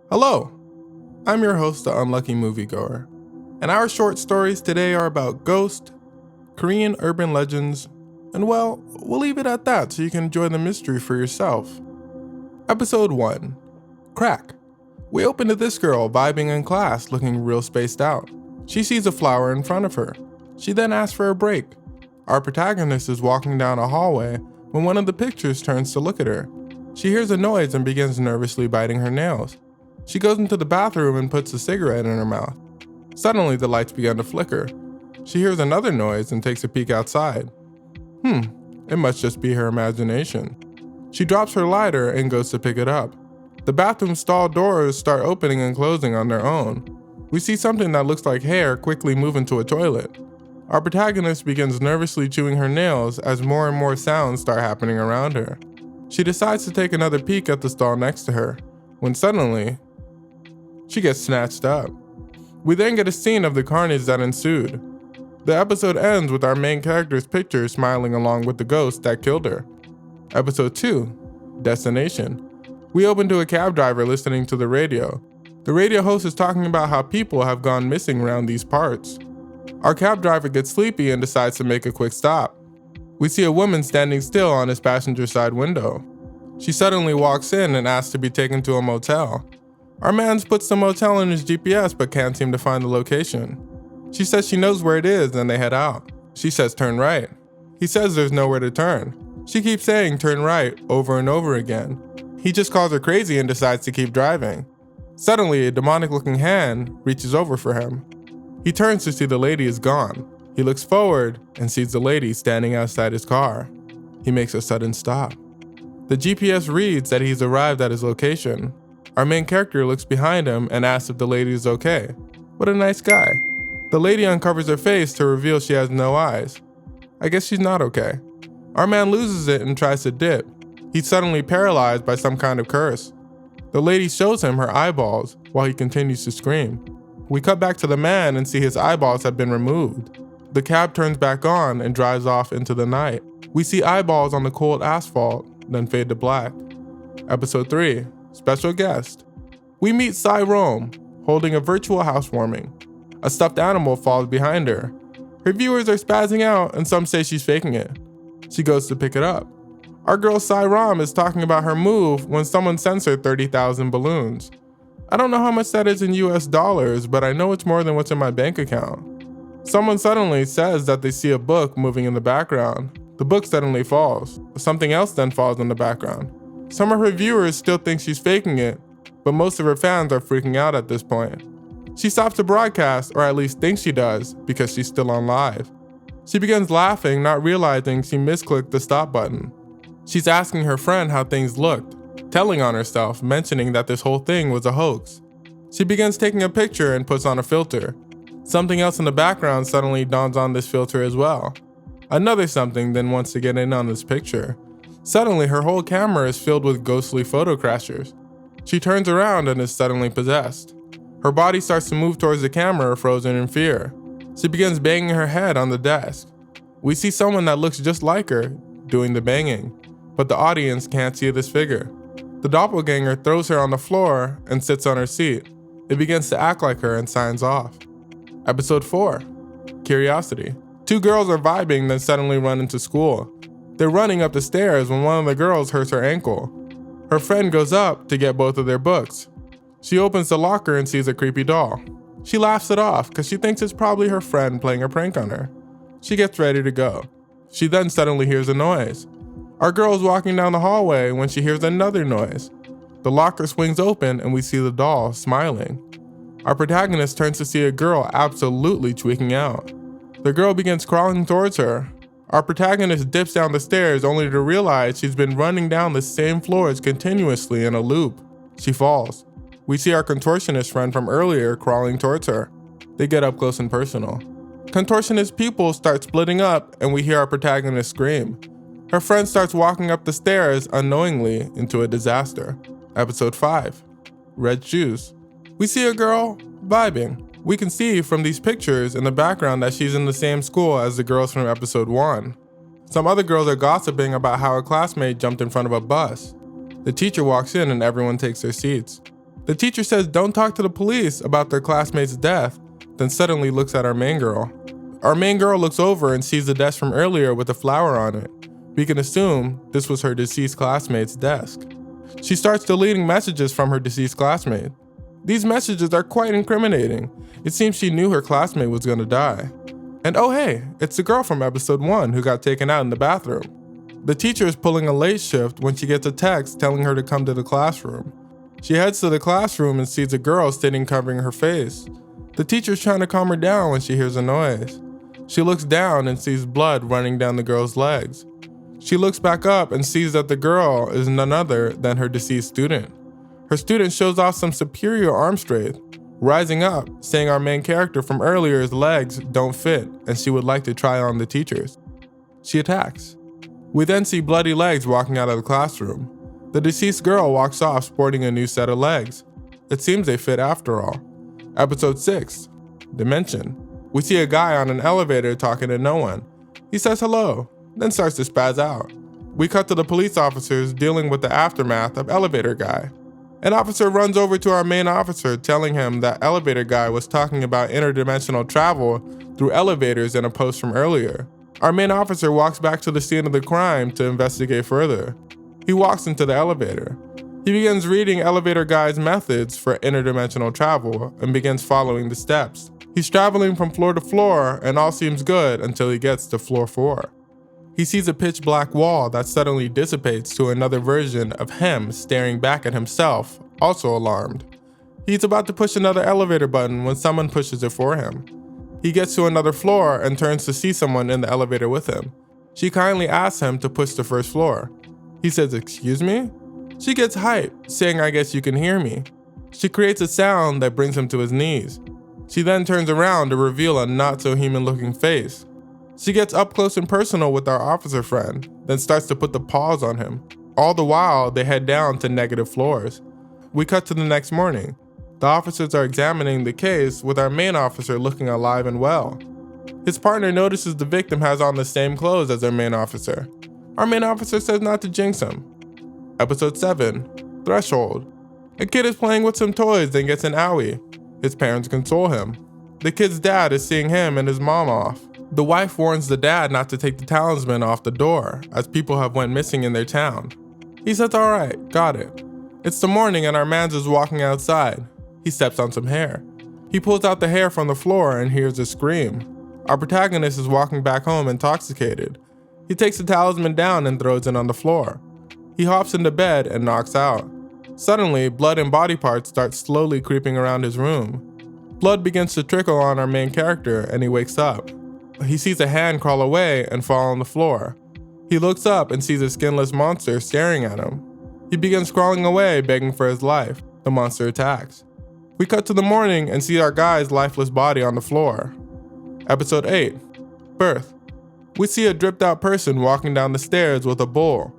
Hello, I'm your host, the Unlucky Moviegoer, and our short stories today are about ghosts, Korean urban legends, and well, we'll leave it at that so you can enjoy the mystery for yourself. Episode 1, Crack. We open to this girl vibing in class looking real spaced out. She sees a flower in front of her. She then asks for a break. Our protagonist is walking down a hallway when one of the pictures turns to look at her. She hears a noise and begins nervously biting her nails. She goes into the bathroom and puts a cigarette in her mouth. Suddenly, the lights begin to flicker. She hears another noise and takes a peek outside. It must just be her imagination. She drops her lighter and goes to pick it up. The bathroom stall doors start opening and closing on their own. We see something that looks like hair quickly move into a toilet. Our protagonist begins nervously chewing her nails as more and more sounds start happening around her. She decides to take another peek at the stall next to her, when suddenly, she gets snatched up. We then get a scene of the carnage that ensued. The episode ends with our main character's picture smiling along with the ghost that killed her. Episode 2, Destination. We open to a cab driver listening to the radio. The radio host is talking about how people have gone missing around these parts. Our cab driver gets sleepy and decides to make a quick stop. We see a woman standing still on his passenger side window. She suddenly walks in and asks to be taken to a motel. Our man puts the motel in his GPS but can't seem to find the location. She says she knows where it is and they head out. She says turn right. He says there's nowhere to turn. She keeps saying turn right over and over again. He just calls her crazy and decides to keep driving. Suddenly, a demonic-looking hand reaches over for him. He turns to see the lady is gone. He looks forward and sees the lady standing outside his car. He makes a sudden stop. The GPS reads that he's arrived at his location. Our main character looks behind him and asks if the lady is okay. What a nice guy. The lady uncovers her face to reveal she has no eyes. I guess she's not okay. Our man loses it and tries to dip. He's suddenly paralyzed by some kind of curse. The lady shows him her eyeballs while he continues to scream. We cut back to the man and see his eyeballs have been removed. The cab turns back on and drives off into the night. We see eyeballs on the cold asphalt, then fade to black. Episode 3, Special Guest. We meet Cy Rome, holding a virtual housewarming. A stuffed animal falls behind her. Her viewers are spazzing out and some say she's faking it. She goes to pick it up. Our girl Cy Rome is talking about her move when someone sends her 30,000 balloons. I don't know how much that is in US dollars, but I know it's more than what's in my bank account. Someone suddenly says that they see a book moving in the background. The book suddenly falls. Something else then falls in the background. Some of her viewers still think she's faking it, but most of her fans are freaking out at this point. She stops to broadcast, or at least thinks she does, because she's still on live. She begins laughing, not realizing she misclicked the stop button. She's asking her friend how things looked, telling on herself, mentioning that this whole thing was a hoax. She begins taking a picture and puts on a filter. Something else in the background suddenly dawns on this filter as well. Another something then wants to get in on this picture. Suddenly, her whole camera is filled with ghostly photo crashers. She turns around and is suddenly possessed. Her body starts to move towards the camera, frozen in fear. She begins banging her head on the desk. We see someone that looks just like her doing the banging, but the audience can't see this figure. The doppelganger throws her on the floor and sits on her seat. It begins to act like her and signs off. Episode 4, Curiosity. Two girls are vibing, then suddenly run into school. They're running up the stairs when one of the girls hurts her ankle. Her friend goes up to get both of their books. She opens the locker and sees a creepy doll. She laughs it off because she thinks it's probably her friend playing a prank on her. She gets ready to go. She then suddenly hears a noise. Our girl is walking down the hallway when she hears another noise. The locker swings open and we see the doll smiling. Our protagonist turns to see a girl absolutely tweaking out. The girl begins crawling towards her. Our protagonist dips down the stairs only to realize she's been running down the same floors continuously in a loop. She falls. We see our contortionist friend from earlier crawling towards her. They get up close and personal. Contortionist people start splitting up and we hear our protagonist scream. Her friend starts walking up the stairs unknowingly into a disaster. Episode 5, Red Shoes. We see a girl vibing. We can see from these pictures in the background that she's in the same school as the girls from episode 1. Some other girls are gossiping about how a classmate jumped in front of a bus. The teacher walks in and everyone takes their seats. The teacher says don't talk to the police about their classmate's death, then suddenly looks at our main girl. Our main girl looks over and sees the desk from earlier with a flower on it. We can assume this was her deceased classmate's desk. She starts deleting messages from her deceased classmate. These messages are quite incriminating. It seems she knew her classmate was going to die. And oh hey, it's the girl from episode 1 who got taken out in the bathroom. The teacher is pulling a late shift when she gets a text telling her to come to the classroom. She heads to the classroom and sees a girl sitting covering her face. The teacher's trying to calm her down when she hears a noise. She looks down and sees blood running down the girl's legs. She looks back up and sees that the girl is none other than her deceased student. Her student shows off some superior arm strength, rising up, saying our main character from earlier's legs don't fit and she would like to try on the teacher's. She attacks. We then see bloody legs walking out of the classroom. The deceased girl walks off sporting a new set of legs. It seems they fit after all. Episode 6, Dimension. We see a guy on an elevator talking to no one. He says hello, then starts to spaz out. We cut to the police officers dealing with the aftermath of Elevator Guy. An officer runs over to our main officer telling him that Elevator Guy was talking about interdimensional travel through elevators in a post from earlier. Our main officer walks back to the scene of the crime to investigate further. He walks into the elevator. He begins reading Elevator Guy's methods for interdimensional travel and begins following the steps. He's traveling from floor to floor and all seems good until he gets to floor 4. He sees a pitch black wall that suddenly dissipates to another version of him staring back at himself, also alarmed. He's about to push another elevator button when someone pushes it for him. He gets to another floor and turns to see someone in the elevator with him. She kindly asks him to push the first floor. He says, "Excuse me?" She gets hyped, saying, "I guess you can hear me." She creates a sound that brings him to his knees. She then turns around to reveal a not-so-human looking face. She gets up close and personal with our officer friend, then starts to put the paws on him. All the while, they head down to negative floors. We cut to the next morning. The officers are examining the case with our main officer looking alive and well. His partner notices the victim has on the same clothes as our main officer. Our main officer says not to jinx him. Episode 7, Threshold. A kid is playing with some toys then gets an owie. His parents console him. The kid's dad is seeing him and his mom off. The wife warns the dad not to take the talisman off the door, as people have went missing in their town. He says, "Alright, got it." It's the morning and our mans is walking outside. He steps on some hair. He pulls out the hair from the floor and hears a scream. Our protagonist is walking back home intoxicated. He takes the talisman down and throws it on the floor. He hops into bed and knocks out. Suddenly, blood and body parts start slowly creeping around his room. Blood begins to trickle on our main character and he wakes up. He sees a hand crawl away and fall on the floor. He looks up and sees a skinless monster staring at him. He begins crawling away, begging for his life. The monster attacks. We cut to the morning and see our guy's lifeless body on the floor. Episode 8, Birth. We see a dripped out person walking down the stairs with a bowl.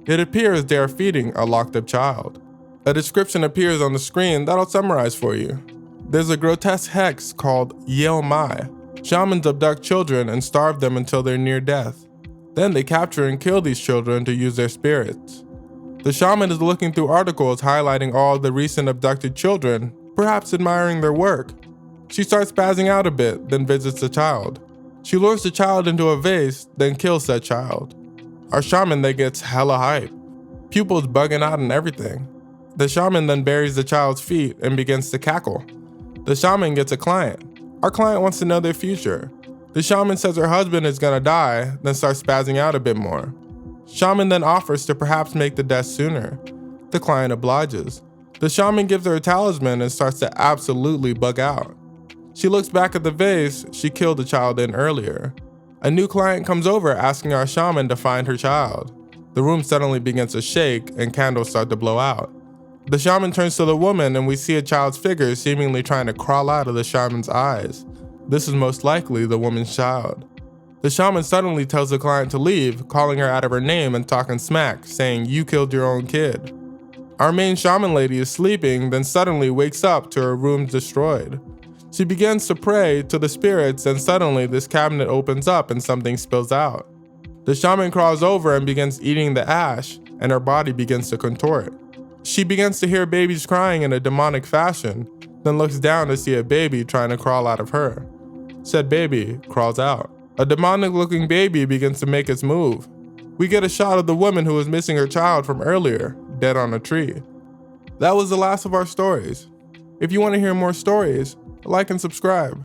It appears they are feeding a locked up child. A description appears on the screen that I'll summarize for you. There's a grotesque hex called Yeo Mai. Shamans abduct children and starve them until they're near death. Then they capture and kill these children to use their spirits. The shaman is looking through articles highlighting all the recent abducted children, perhaps admiring their work. She starts spazzing out a bit, then visits the child. She lures the child into a vase, then kills that child. Our shaman then gets hella hype. Pupils bugging out and everything. The shaman then buries the child's feet and begins to cackle. The shaman gets a client. Our client wants to know their future. The shaman says her husband is gonna die, then starts spazzing out a bit more. Shaman then offers to perhaps make the death sooner. The client obliges. The shaman gives her a talisman and starts to absolutely bug out. She looks back at the vase she killed the child in earlier. A new client comes over asking our shaman to find her child. The room suddenly begins to shake and candles start to blow out. The shaman turns to the woman and we see a child's figure seemingly trying to crawl out of the shaman's eyes. This is most likely the woman's child. The shaman suddenly tells the client to leave, calling her out of her name and talking smack, saying, "You killed your own kid." Our main shaman lady is sleeping, then suddenly wakes up to her room destroyed. She begins to pray to the spirits and suddenly this cabinet opens up and something spills out. The shaman crawls over and begins eating the ash and her body begins to contort. She begins to hear babies crying in a demonic fashion, then looks down to see a baby trying to crawl out of her. Said baby crawls out. A demonic-looking baby begins to make its move. We get a shot of the woman who was missing her child from earlier, dead on a tree. That was the last of our stories. If you want to hear more stories, like and subscribe.